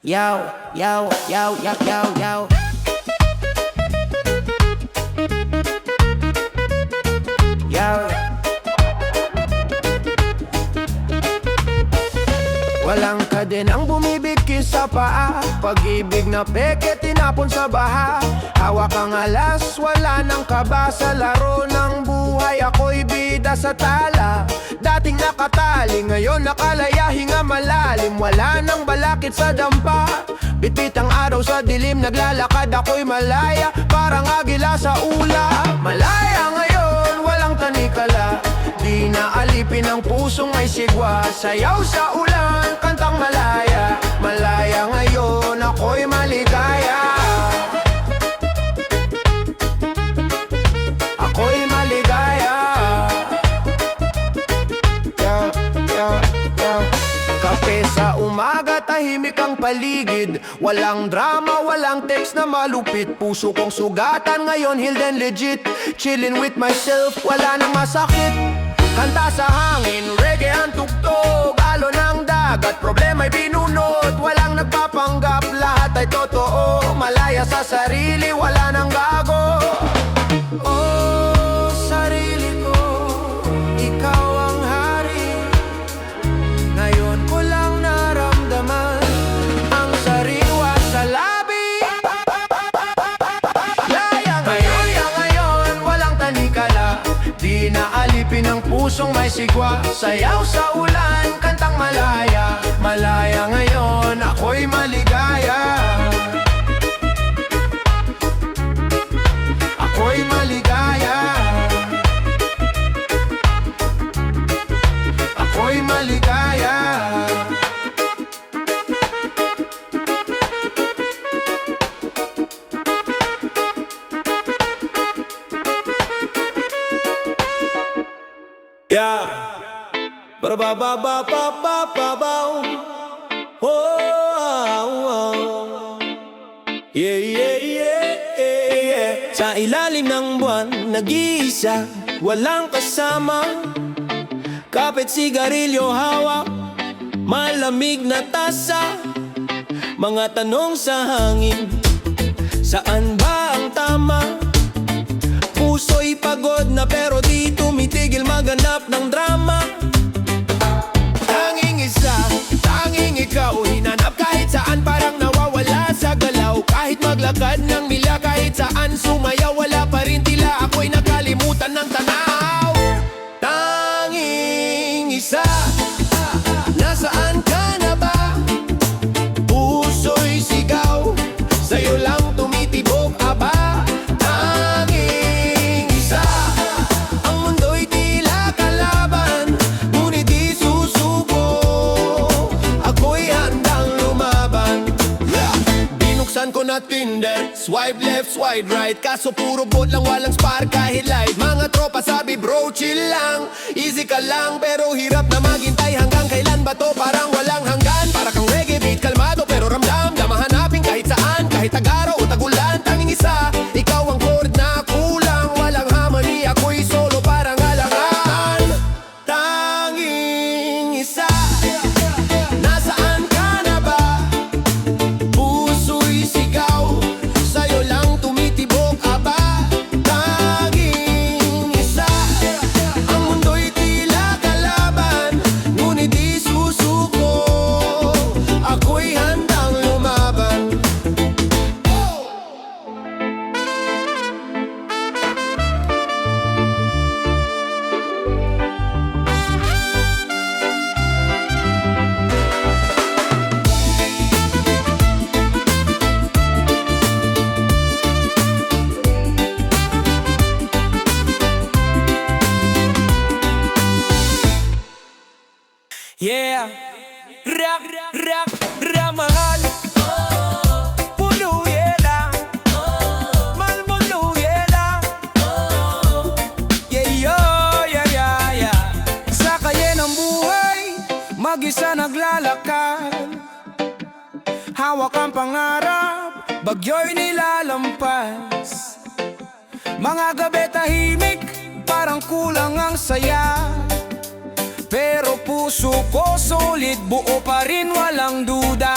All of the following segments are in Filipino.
Yo, yo, yo, yo, yo, yo. Yo. Walang kadin ang bumibigkis sa paa. Pag-ibig na peke tinapon sa baha. Hawak ang alas, wala nang kaba. Sa laro ng buhay ako'y bida sa tala. Dating nakatali, ngayon nakalaya, hinga malalim. Wala nang balakid sa dampa. Bitbit ang araw sa dilim, naglalakad ako'y malaya. Parang agila sa ula. Malaya ngayon, walang tanikala. Di na alipin ang pusong may sigwa. Sayaw sa ulan, kantang malaya. Malaya ngayon, ako'y maligaya. Ako'y maligaya. Yeah, yeah, yeah. Kape sa umaga, tahimik ang paligid. Walang drama, walang text na malupit. Puso kong sugatan ngayon, healed and legit. Chillin' with myself, wala nang masakit. Kanta sa hangin, reggae ang tugtog. Alon ng dagat, problema'y binunot. Walang nagpapanggap, lahat ay totoo. Malaya sa sarili, wala nang gago. Oh, sarili ko, ikaw ang hari. Ngayon ko lang naramdaman ang sariwa sa labi. Laya ngayon, walang tanikala. Di na alipin ang pusong may sigwa. Sayaw sa ulan, kantang malaya. Malaya ngayon, ako'y maligaya. Ako'y maligaya. Ako'y maligaya. Yeah, ba ba ba ba ba ba ba ba. Oh, oh, yeah, yeah, yeah, yeah. Sa ilalim ng buwan, nag-iisa, walang kasama. Kapit sigarilyo hawak, malamig na tasa. Mga tanong sa hangin, saan ba ang tama? Puso'y pagod na pero di tumitigil maghanap ng drama. Tanging isa, tanging ikaw, hinanap kahit saan parang nawawala sa galaw. Kahit maglakad ng milya, kahit saan sumayaw, wala pa rin tila ako'y nakalimutan ng tanaw. Tanging isa, nasaan ka na ba? Puso'y sigaw, sa'yo lang tumitibok aba. Ko na Tinder, swipe left, swipe right. Kaso puro bot lang, walang spark kahit light. Mga tropa sabi bro, chill lang. Easy ka lang, pero hirap na maghintay. Hanggang kailan ba to? Parang walang hanggan. Para kang reggae beat, kalmado pero ramdam. Na mahanapin kahit saan, kahit tag-araw o tag-ulan. Tanging isa, ikaw ang chord na kulang. Walang harmony, ako'y solo parang alangan. Tanging isa, nasaan ka na ba? Puso'y sigaw, sa'yo lang tumitibok aba. Tanging isa, ang mundo'y tila kalaban, ngunit di susuko. Ako'y handang lumaban. Yeah, rock, rock, ramahal. Puluyela, malmuluyela. Yeah, yo, yeah, yeah, yeah. Sa kaye ng buhay, mag-isa naglalakad. Hawak ang pangarap, bagyo'y nilalampas. Mga gabi tahimik, parang kulang ang saya. Pero puso ko solid, buo pa rin walang duda.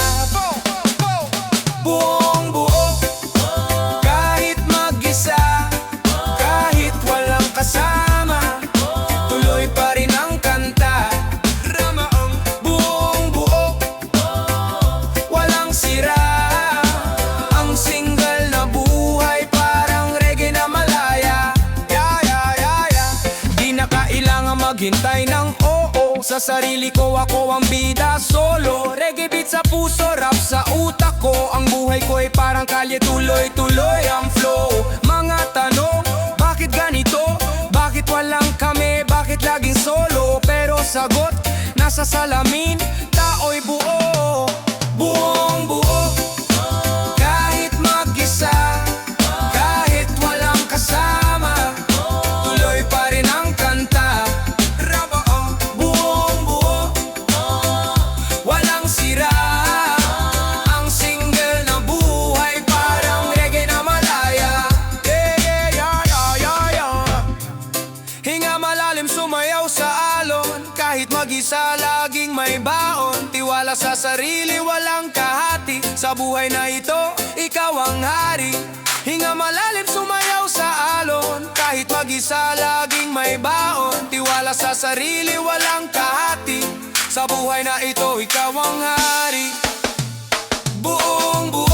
Sa sarili ko ako ang bida solo. Reggae beat sa puso, rap sa utak ko. Ang buhay ko ay parang kalye, tuloy-tuloy ang flow. Mga tanong, bakit ganito? Bakit walang kami? Bakit laging solo? Pero sagot, nasa salamin, tao'y buo. Buong buo, kahit mag-isa, kahit walang kasama, tuloy pa rin ang kanta. Buong buo, walang sira. Ang single na buhay parang reggae na malaya. Hinga malalim, sumayaw sa alon. Kahit mag-isa laging may baon. Tiwala sa sarili, walang kahati. Sa buhay na ito, ikaw ang hari. Hinga malalim, sumayaw sa alon. Kahit mag-isa laging may baon. Tiwala sa sarili, walang kahati. Sa buhay na ito, ikaw ang hari. Buong buo,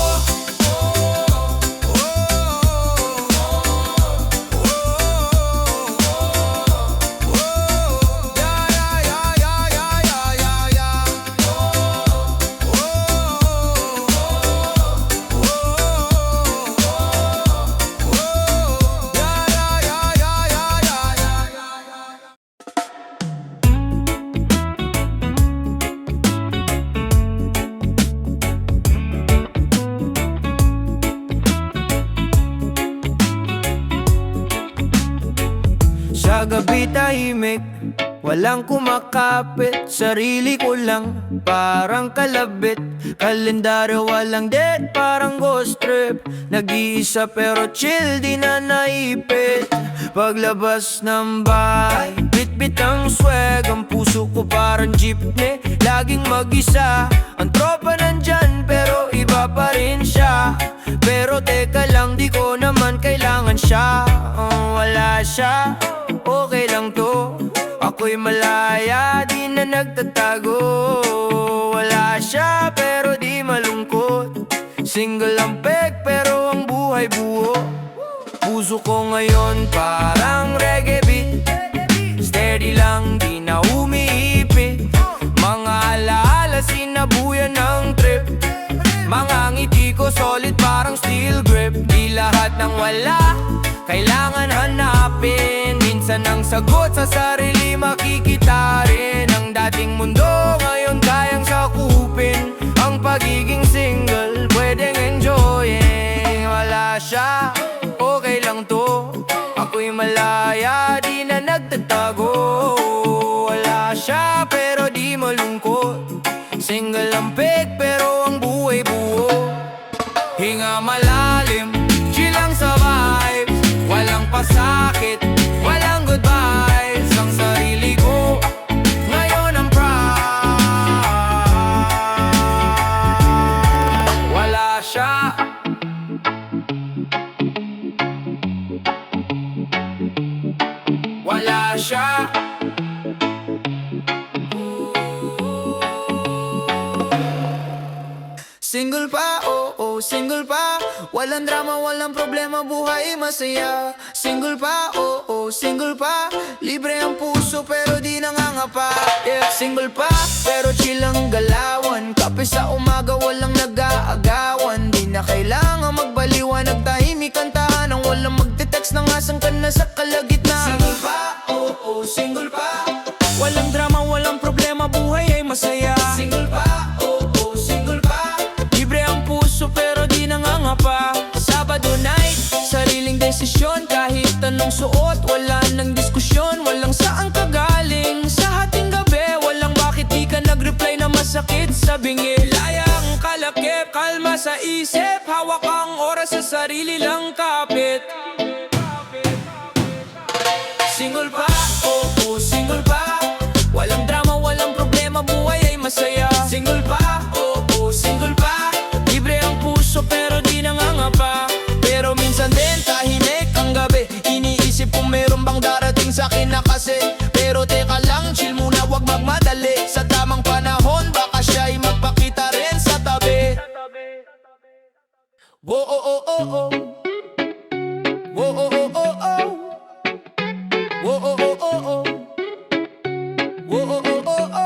Sa gabi tahimik, walang kumakapit. Sarili ko lang, parang kalabit. Kalendaryo walang date, parang ghost trip. Nag-iisa pero chill, di na naipit. Paglabas ng bahay, bit-bit ang swag. Ang puso ko parang jeepney, laging mag-isa. Ang tropa nandyan pero iba pa rin siya. Pero teka lang, di ko naman kailangan siya. Wala siya, okay lang to. Ako'y malaya, di na nagtatago. Wala siya pero di malungkot. Single ang peg pero ang buhay buo. Puso ko ngayon parang reggae beat. Steady lang, di na umiipit. Mga alaala sinabuyan ng trip. Mga ngiti ko solid parang steel grip. Di lahat ng wala kailangan hanapin. Minsan ang sagot sa sarili makikita rin. Ang dating mundo ngayon kayang sakupin. Ang pagiging single pwedeng enjoyin. Wala siya, okay lang to. Ako'y malaya, di na nagtatago. Wala siya pero di malungkot. Single ang peg pero ang buhay buo. Hinga malalim, chill lang sa vibes. Walang pasakit, walang goodbyes. Ang sarili ko ngayon ang pride. Wala siya, wala siya. Single pa, oh, single pa. Walang drama, walang problema, buhay masaya. Single pa, oh, single pa. Libre ang puso pero di nangangapa. Yeah, single pa, pero chill ang galawan. Kape sa umaga, walang nag-aagawan. Di na kailangan magbaliwan, nagtahimik ang tahanan. Walang magte-text na ngasang ka na sa kalagitnaan. Single pa, oh, single pa. Walang drama, walang problema, buhay ay masaya. Single pa, oh, single pa. Libre ang puso pero di nangangapa. Sabado night, sariling desisyon. Kahit anong suot, wala nang diskusyon. Walang saan ka galing sa hating gabi. Walang bakit di ka nag-reply na masakit sa bingi. Laya ang kalakip, kalma sa isip. Hawak ang oras sa sarili lang kapit. Single pa, oh, single pa. Walang drama, walang problema, buhay ay masaya. Single pa, oh, single pa. Libre ang puso pero di nangangapa. Pero minsan din tahimik ang gabi. Iniisip kung meron bang darating sa akin na kasi. Pero teka lang, chill muna, wag magmadali. Sa tamang panahon, baka siya'y magpakita rin sa tabi. Whoa, oh, oh, oh, oh. Whoa, oh, oh, oh, oh. Whoa, oh, oh, oh, oh. Whoa, oh, oh, oh, oh.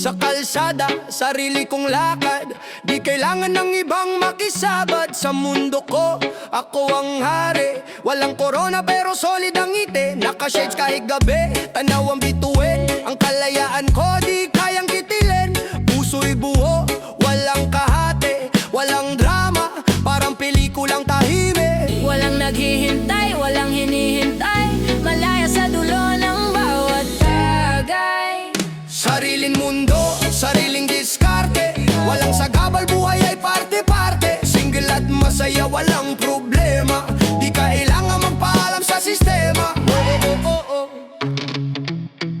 Sa kalsada, sarili kong lakad. Di kailangan ng ibang makisabad. Sa mundo ko, ako ang hari. Walang corona pero solid ang ngiti. Naka-shades kahit gabi, tanaw ang bituin. Ang kalayaan ko di kayang kitilin. Puso'y buo, walang kahati. Walang drama, parang pelikulang tahimik. Walang naghihintay, walang hinihintay. Malaya sa dulo ng bawat bagay. Sariling mundo, sariling diskarte. Walang sagabal, buhay ay parte-parte. Single at masaya, walang problema. Di kailangan magpaalam sa sistema.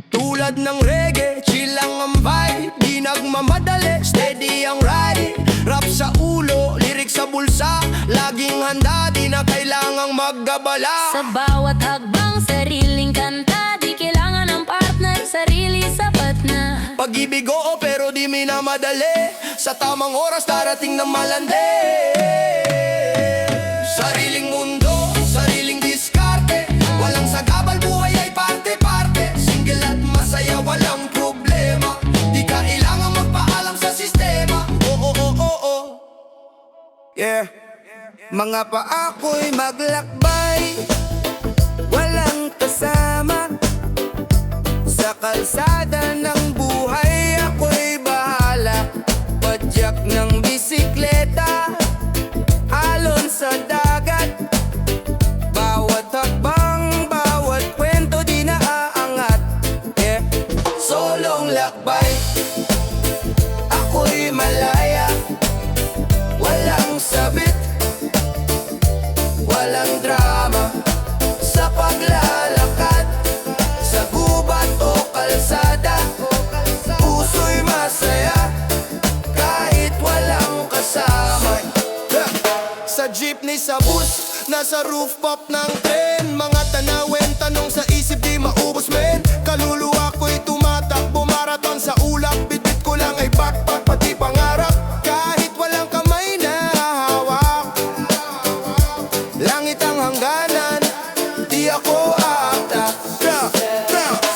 Tulad ng reggae, chill lang ang vibe. Di nagmamadali, steady ang ride. Rap sa ulo, lirik sa bulsa. Laging handa, di na kailangang maggabala. Sa bawat hakbang, sariling kanta. Di kailangan ng partner, sarili sapat na. Pag-ibig oo pero di minamadali. Sa tamang oras darating na malandi. Sariling mundo, sariling diskarte. Walang sagabal, buhay ay parte-parte. Single at masaya, walang problema. Di kailangan magpaalam sa sistema. Yeah. Mga paa ko'y maglakbay, walang kasama. Sa kalsada ng buhay ako'y bahala. Padyak ng bisikleta, alon sa dagat. Bawat hakbang, bawat kwento di naaangat. Yeah. Solong lakbay, ako'y malaya. Walang sabit, walang drama. Sa paglalakad, sa gubat o kalsada, puso'y masaya, kahit walang kasama. Sa jeepney, sa bus, nasa rooftop ng tren. Mga tanawin, tanong sa isip di maubos men. Kaluluwa ko'y tumatakbo, marathon sa ulap. Bitbit ko lang ay backpack, pati pangarap. Kahit walang kamay na hawak, langit ang hangganan, di ako aatak.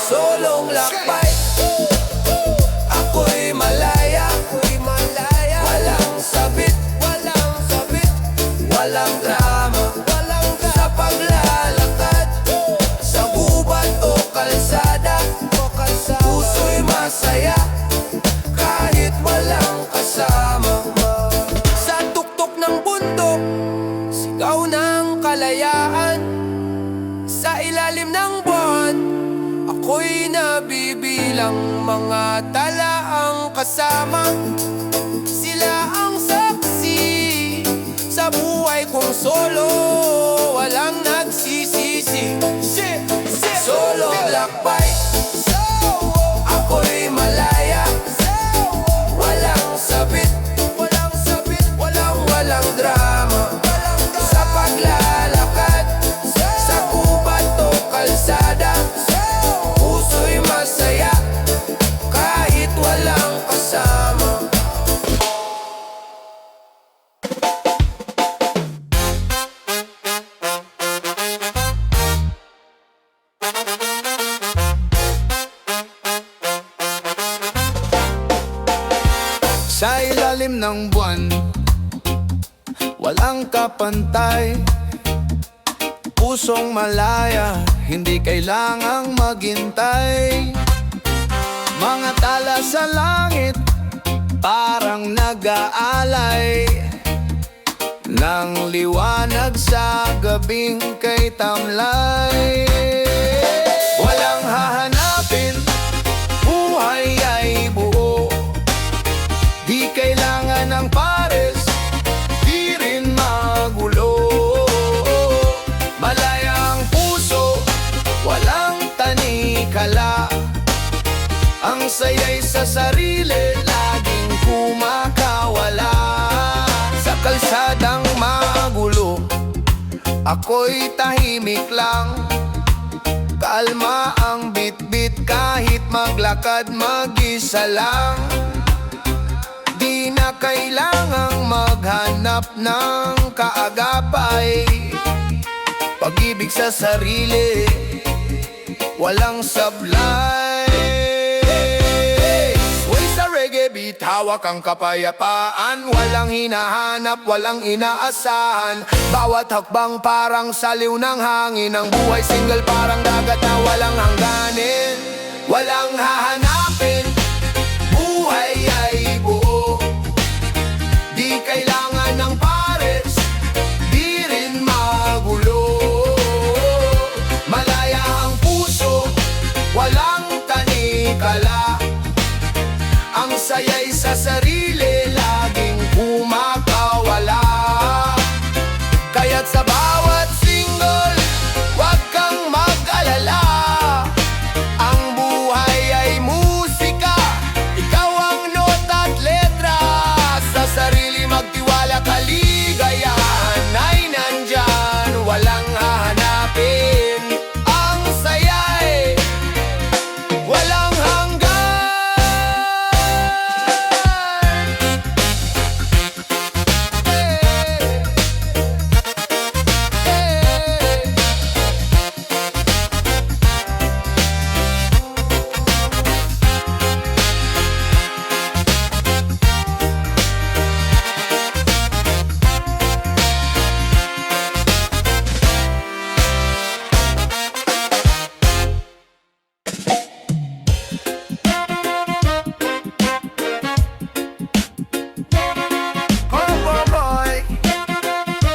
Solong lakbay, ako'y malaya. Walang sabit, walang drama. Sa paglalakad, sa gubat o kalsada, puso'y masaya, kahit walang kasama. Sa tuktok ng bundok, sigaw ng kalayaan. Sa ilalim ng buwan, ako'y nabibilang. Mga tala ang kasama, sila ang saksi sa buhay kong solo, walang nagsisisi. Solo lakbay, ako'y malaya. Walang sabit, walang drama. Sa paglalakad, sa gubat o kalsada, puso'y masaya, kahit walang kasama. Sa ilalim ng buwan, walang kapantay. Pusong malaya, hindi kailangang maghintay. Mga tala sa langit, parang nag-aalay ng liwanag sa gabing kay tamlay. Walang hahanapin, buhay ay buo. Di kailangan ng pares, di rin magulo. Malaya ang puso, walang tanikala. Ang saya'y sa sarili, laging kumakawala. Sa kalsadang magulo, ako'y tahimik lang. Kalma ang bit-bit kahit maglakad mag-isa lang. Di na kailangang maghanap ng kaagapay. Pag-ibig sa sarili, walang sablay. Way sa beat, hawak ang kapayapaan. Walang hinahanap, walang inaasahan. Bawat hakbang parang saliw ng hangin. Ang buhay single parang dagat na walang hangganin. Walang hahanapin, buhay ay buo. Di kailangan ng pares, di rin magulo. Malaya ang puso, walang tanikala. Ang saya'y sa sarili, laging kumakawala. Kaya't sa bawat single, wag kang mag-alala. Ang buhay ay musika, ikaw ang nota at letra. Sa sarili magtiwala, kaligayahan ay nandyan. Walang hahanapin, ang saya'y walang hanggan. Combo boy,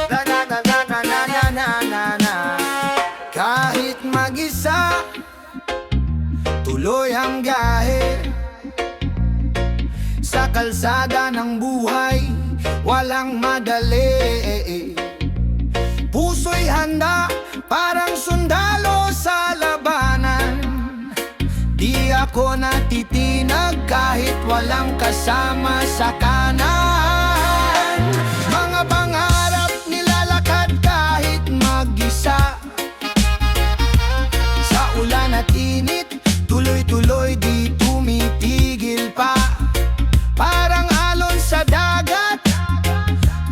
na na na na na na na na na na. Kahit mag-isa, tuloy ang biyahe. Sa kalsada ng buhay, walang madali. Puso'y handa, parang sundalo sa labanan. Di ako natitinag kahit walang kasama sa kanan. Mga pangarap nilalakad kahit mag-isa. Sa ulan at init, tuloy-tuloy di tumitigil pa. Parang alon sa dagat,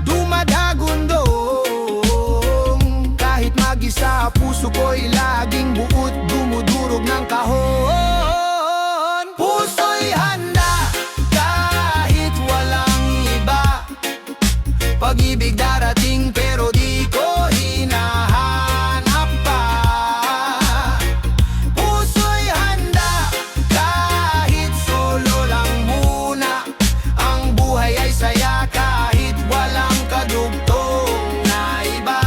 dumadagundong. Kahit mag-isa, puso ko'y laging buot, dumudurog ng kahon. Puso'y handa, kahit walang iba. Pag-ibig darating pero di ko hinahanap pa. Puso'y handa, kahit solo lang muna. Ang buhay ay saya kahit walang kadugtong na iba.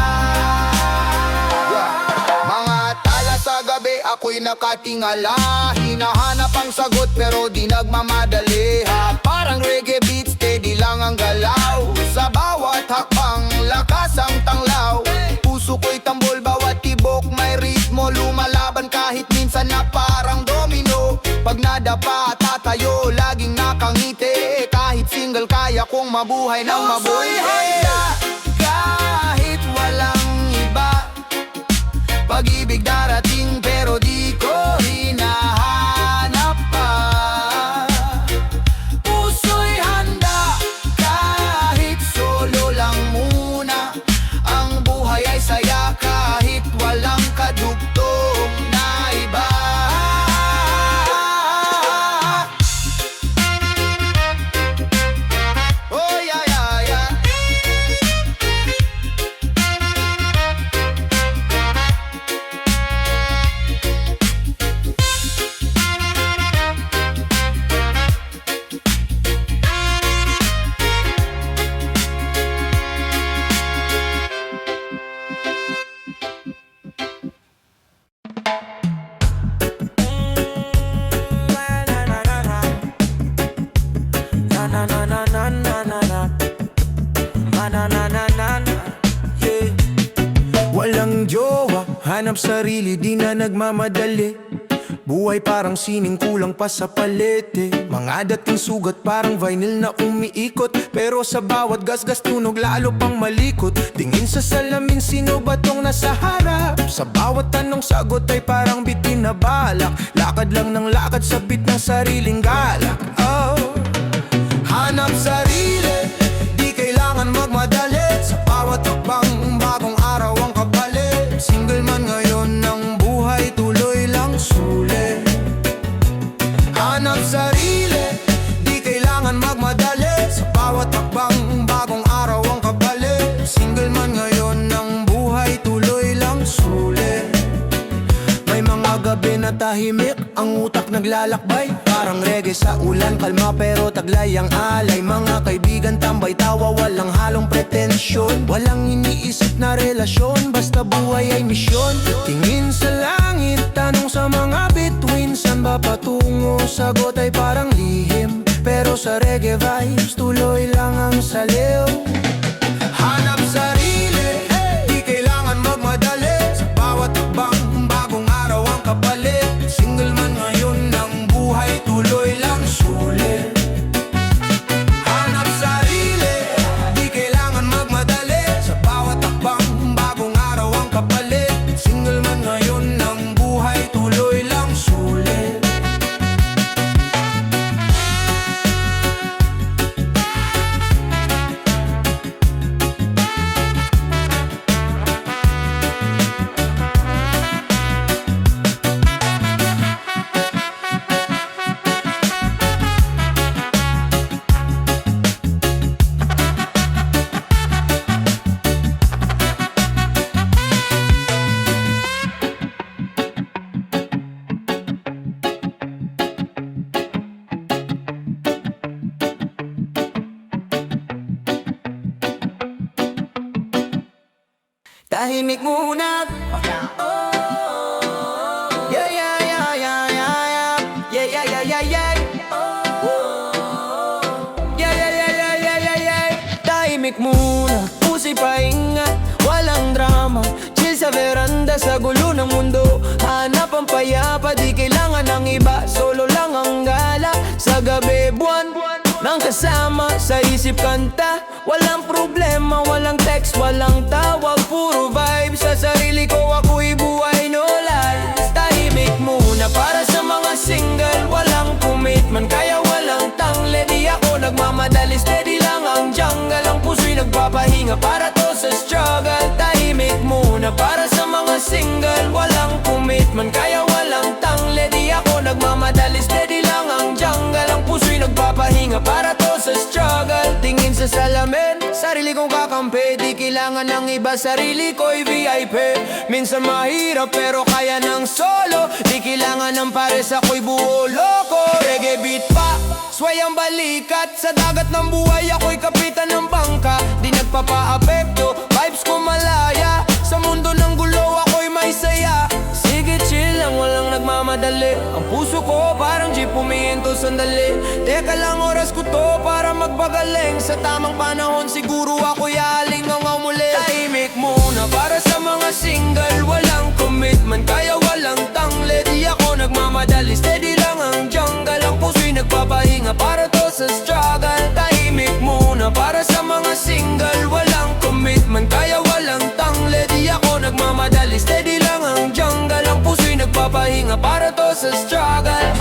Mga tala sa gabi, ako'y nakatingala. Hinahanap ang sagot pero di nagmamadali. Parang reggae beat, steady lang ang galaw. Sa bawat hakbang, lakas ang tanglaw. Puso ko'y tambol, bawat tibok may ritmo. Lumalaban kahit minsan na parang domino. Pag nadapa, tatayo, laging nakangiti. Kahit single, kaya kong mabuhay ng mabuhay. Kahit walang iba. Pag-ibig darating pero di ko hinahanap pa. Puso'y handa, kahit solo lang muna. Ang buhay ay saya kahit walang kadugtong na iba. Oh yeah, yeah, yeah. Walang jowa, hanap sarili, di na nagmamadali. Buhay parang sining kulang pa sa palete. Mga dating sugat parang vinyl na umiikot. Pero sa bawat gasgas tunog lalo pang malikot. Tingin sa salamin, sino ba tong nasa harap? Sa bawat tanong sagot ay parang bitin na balak. Lakad lang ng lakad sa bit ng sariling galak. Oh, hanap sarili, di kailangan magmadali. Sa bawat hakbang, bagong araw ang kapalit. Single man ngayon ng buhay, tuloy lang sulit. Hanap sarili, di kailangan Tahimik ang utak naglalakbay, parang reggae sa ulan. Kalma pero taglay ang alay. Mga kaibigan tambay tawa, walang halong pretensyon. Walang iniisip na relasyon, basta buhay ay misyon. Tingin sa langit, tanong sa mga bituin, saan ba patungo? Sagot ay parang lihim, pero sa reggae vibes tuloy lang ang saliw. Hanap sarili, di kailangan magmadali. Sa bawat takbang, bagong araw ang kapalit. Single man ngayon ng buhay, tuloy lang sulit. Hanap sarili, di kailangan magmadali. Sa bawat takbang, bagong araw ang kapalit. Single man ngayon ng buhay, tuloy lang sulit. Tahimik muna. Yeah, yeah, yeah, yeah, yeah, yeah. Yeah, yeah, yeah, yeah, yeah. Yeah, yeah, yeah, yeah, yeah, yeah, yeah. Tahimik muna, puso'y pahinga, walang drama. Chill sa veranda, sa gulo ng mundo. Hanap ang payapa, di kailangan ng iba. Solo lang ang gala, sa gabi buwan nang kasama, sa isip kanta. Walang problema, walang text, walang tawag. Puro vibe, sa sarili ko ako'y buhay, no lies. Tahimik muna para sa mga single. Walang commitment, kaya walang tangle. Di ako nagmamadali, steady lang ang jungle. Ang puso'y nagpapahinga para to sa struggle. Tahimik muna para sa mga single. Walang commitment, kaya walang tangle. Di ako nagmamadali, steady lang ang jungle. Ang puso'y nagpapahinga para to sa struggle. Tingin sa salamin, sarili kong kakampi. Di kailangan ng iba, sarili ko'y VIP. Minsan mahirap pero kaya ng solo. Di kailangan ng pares, ako'y buo loko. Reggae beat pa, sway ang balikat. Sa dagat ng buhay ako'y kapitan ng bangka. Di nagpapa-apekto, vibes ko malaya. Sa mundo ng gulo ako'y may saya. Sige chill lang, walang nagmamadali. Ang puso ko parang jeep, humihinto sandali. Teka lang, oras ko to para magpagaling. Sa tamang panahon siguro ako'y alingaw muli. Tahimik muna para sa mga single. Walang commitment, kaya walang tangle. Di ako nagmamadali, steady lang ang jungle. Ang puso'y nagpapahinga para to sa struggle. Tahimik muna para sa mga single. Walang commitment, kaya walang tangle. Di ako nagmamadali, steady lang ang jungle. Ang puso'y nagpapahinga para to sa struggle.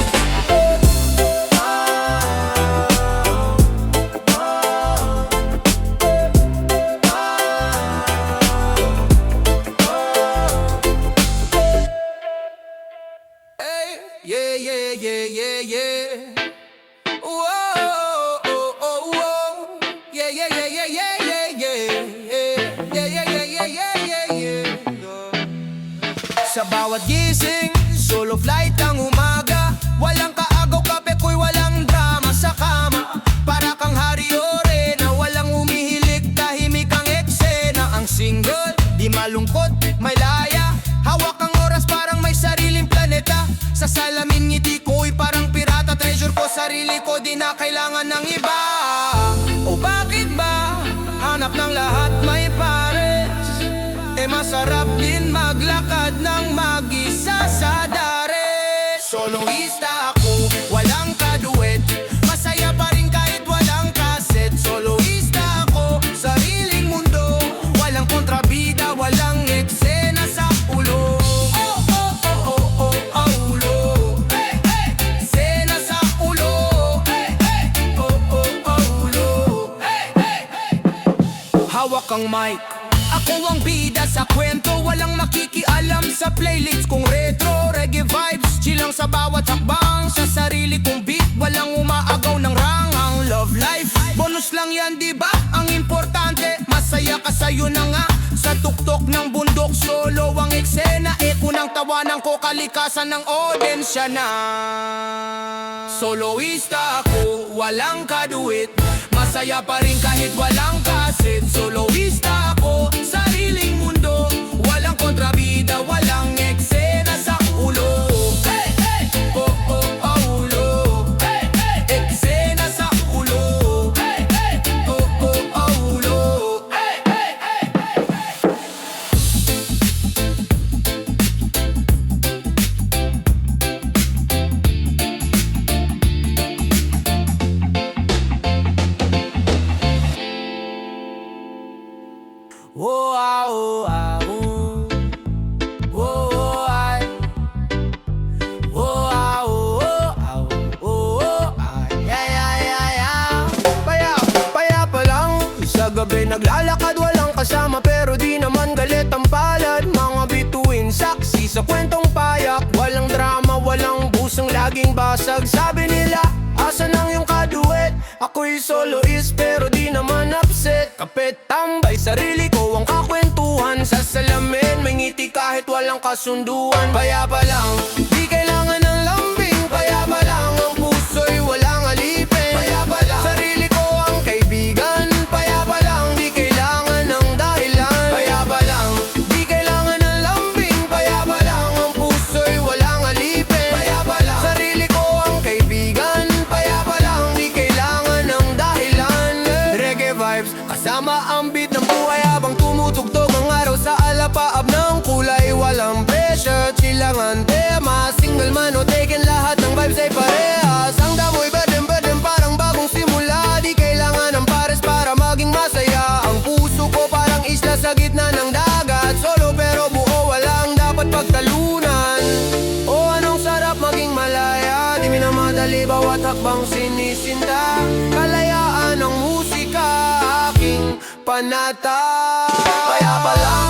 Yeah, yeah, yeah, yeah, yeah. Whoa, oh, oh, oh. Yeah, yeah, yeah, yeah, yeah, yeah, yeah. Yeah, yeah, yeah, yeah, yeah, yeah, yeah. Sa bawat gising, solo flight ang umaga. Walang kaagaw, kape ko'y walang drama sa kama. Para kang hari ore na walang umihilig, tahimik ang eksena. Ang single, di malungkot, may laya. Hawak ang oras parang may sariling planeta. Sa salamin ngiti ko'y parang pirata. Treasure ko sarili ko, di na kailangan ng iba. O bakit ba hanap ng lahat may pares? Eh masarap din maglakad ng mag-isa sa dares. Soloista ako, walang kaduet. Masaya pa rin kahit walang kaset. Soloista ako, sariling mundo. Walang kontrabida, walang eksena sa ulo. Hawak ang mic, ako ang bida sa kwento. Walang makikialam sa playlist kong retro. Reggae vibes, chill lang sa bawat hakbang. Sa sarili kong beat, walang umaagaw ng rang. Ang love life, bonus lang yan diba? Ang importante, masaya ka sa'yo na nga. Sa tuktok ng bundok, solo ang eksena. Eko ng tawanan ko, kalikasan ng odensya na. Soloista ako, walang kaduit. Masaya pa rin kahit walang kaset. Soloista ako, sariling mundo. Walang kontrabida, walang eksena sa ulo. Hey, hey! Oh, oh, oh, ulo. Hey, hey! Eksena sa ulo. Hey, hey! Oh, oh, oh, ulo. Hey, hey, hey, hey, hey! Oh, ah, oh, ah, oh. Oh, oh, ay. Oh, ah, oh, oh, ah, oh, oh, ay. Ay, ay, ay, ay. Paya pa lang sa gabi naglalakad walang kasama pero di naman galit ang palad. Mga bituin saksi sa kwentong payak. Walang drama, walang busang laging basag. Sabi nila, asa nang yung kaduet? Ako'y soloist pero di naman upset. Kapit tambay, sarili ko ang kakwentuhan. Sa salamin, may ngiti kahit walang kasunduan. Paya pa lang, di kailangan ng lambing. Paya pa lang, ang puso'y walang alipin. Paya pa lang, sarili ko ang kaibigan. Paya pa lang, di kailangan ng dahilan. Paya pa lang, di kailangan ng lambing. Paya pa lang, ang puso'y walang alipin. Paya pa lang, sarili ko ang kaibigan. Paya pa lang, di kailangan ng dahilan. Reggae vibes, kasama ang beat ng buhay habang tumutugtog ang araw sa alapaap ng kulay. Walang pressure, chill lang ang tema. Single man o taken, lahat ng vibes ay parehas. Ang damoy baden parang bagong simula. Di kailangan ng pares para maging masaya. Ang puso ko parang isla sa gitna ng dagat. Solo pero buo, walang dapat pagtalunan. O anong sarap maging malaya. Di minamadali bawat hakbang sinisinta. Kalayaan ng musika, aking panata. Kaya pa lang